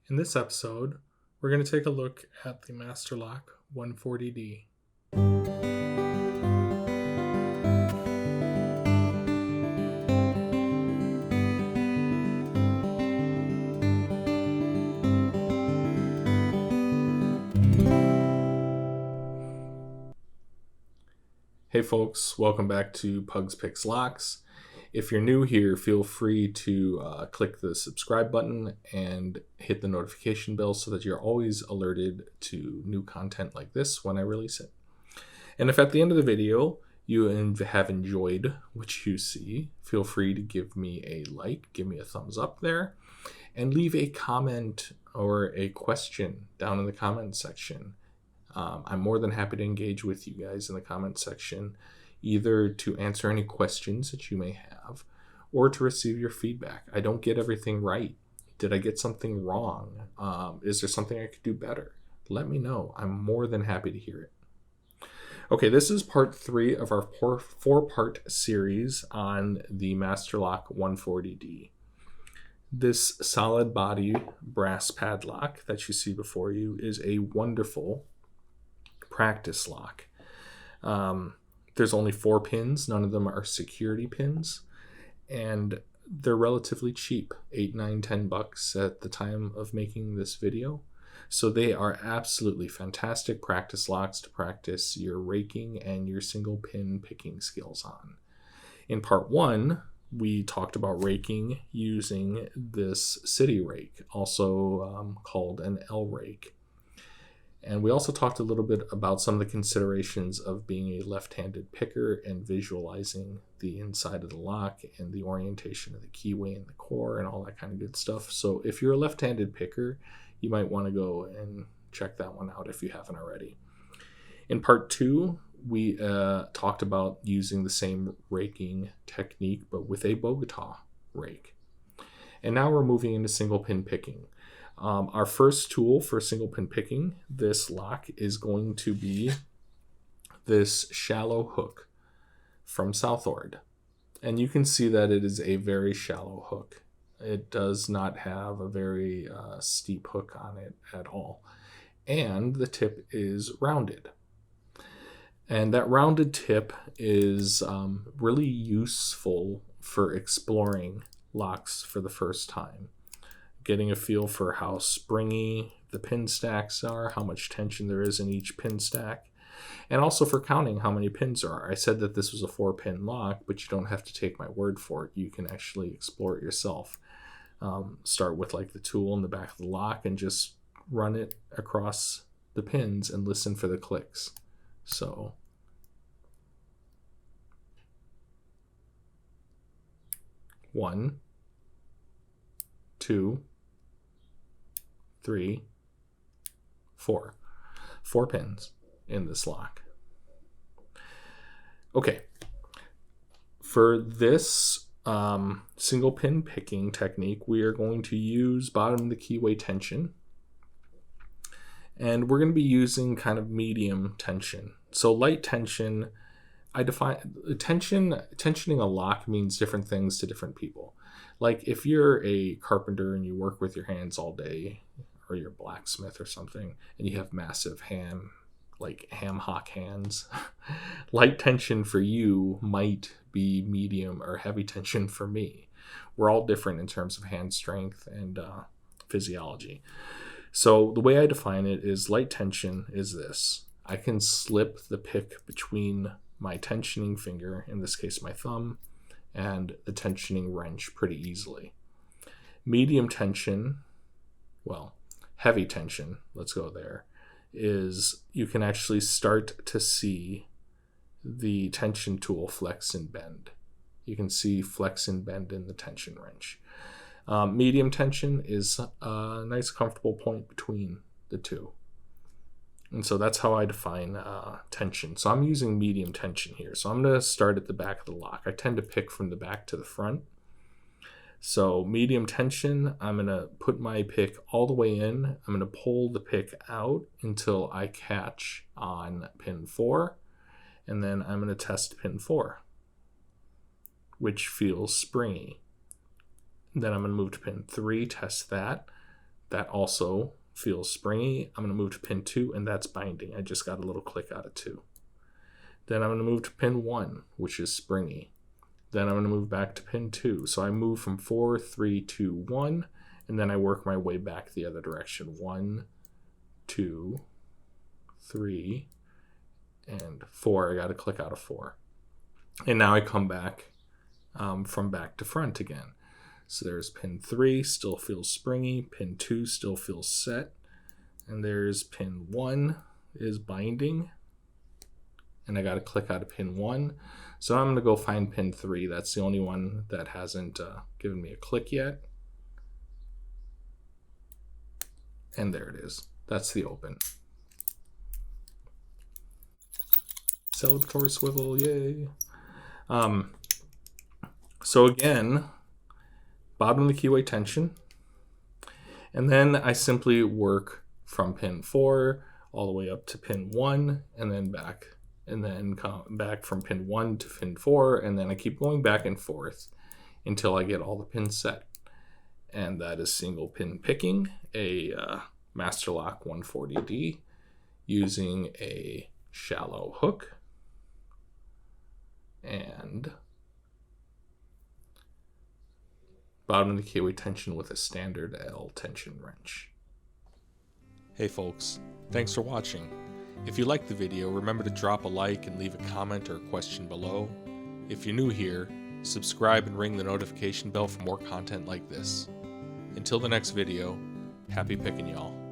In this episode, we're going to take a look at the Master Lock 140D. Hey folks, welcome back to Pugs Picks Locks. If you're new here, feel free to click the subscribe button and hit the notification bell so that you're always alerted to new content like this when I release it. And if at the end of the video you have enjoyed what you see, feel free to give me a like, give me a thumbs up there, and leave a comment or a question down in the comment section. I'm more than happy to engage with you guys in the comment section, either to answer any questions that you may have or to receive your feedback. I don't get everything right. Did I get something wrong? Is there something I could do better? Let me know. I'm more than happy to hear it. Okay, this is part 3 of our four-part series on the Master Lock 140D. This solid body brass padlock that you see before you is a wonderful practice lock. There's only 4 pins. None of them are security pins, and they're relatively cheap, $8, $9, $10 at the time of making this video. So they are absolutely fantastic practice locks to practice your raking and your single pin picking skills on. In part 1, we talked about raking using this city rake, also called an L rake. And we also talked a little bit about some of the considerations of being a left-handed picker and visualizing the inside of the lock and the orientation of the keyway and the core and all that kind of good stuff. So if you're a left-handed picker, you might want to go and check that one out if you haven't already. In part 2, we talked about using the same raking technique, but with a Bogota rake. And now we're moving into single pin picking. Our first tool for single pin picking this lock is going to be this shallow hook from Southord. And you can see that it is a very shallow hook. It does not have a very steep hook on it at all. And the tip is rounded. And that rounded tip is really useful for exploring locks for the first time. Getting a feel for how springy the pin stacks are, how much tension there is in each pin stack, and also for counting how many pins there are. I said that this was a 4-pin lock, but you don't have to take my word for it. You can actually explore it yourself. Start with like the tool in the back of the lock and just run it across the pins and listen for the clicks. So one, 2, 3, 4. 4 pins in this lock. Okay. For this single pin picking technique, we are going to use bottom of the keyway tension. And we're going to be using kind of medium tension. So light tension, I define tensioning a lock means different things to different people. Like if you're a carpenter and you work with your hands all day, or you're a blacksmith or something, and you have massive ham hock hands, light tension for you might be medium or heavy tension for me. We're all different in terms of hand strength and physiology. So the way I define it is light tension is this. I can slip the pick between my tensioning finger, in this case my thumb, and the tensioning wrench pretty easily. Medium tension, heavy tension, let's go there, is you can actually start to see the tension tool flex and bend. You can see flex and bend in the tension wrench. Medium tension is a nice comfortable point between the two. And so that's how I define tension. So I'm using medium tension here. So I'm going to start at the back of the lock. I tend to pick from the back to the front. So medium tension, I'm going to put my pick all the way in. I'm going to pull the pick out until I catch on pin 4. And then I'm going to test pin 4, which feels springy. Then I'm going to move to pin 3, test that. That also feels springy. I'm going to move to pin 2, and that's binding. I just got a little click out of 2. Then I'm going to move to pin 1, which is springy. Then I'm going to move back to pin 2. So I move from 4, 3, 2, 1, and then I work my way back the other direction. 1, 2, 3, and 4. I got to click out of 4. And now I come back from back to front again. So there's pin 3, still feels springy. Pin 2 still feels set. And there's pin 1 is binding. And I got to click out of pin 1. So I'm going to go find pin 3. That's the only one that hasn't given me a click yet. And there it is. That's the open. Celebratory swivel, yay. So again, bottom of the keyway tension. And then I simply work from pin 4 all the way up to pin 1 and then back. And then come back from pin 1 to pin 4. And then I keep going back and forth until I get all the pins set. And that is single pin picking, a Master Lock 140D using a shallow hook and bottom of the keyway tension with a standard L tension wrench. Hey folks, thanks for watching. If you liked the video, remember to drop a like and leave a comment or a question below. If you're new here, subscribe and ring the notification bell for more content like this. Until the next video, happy picking y'all.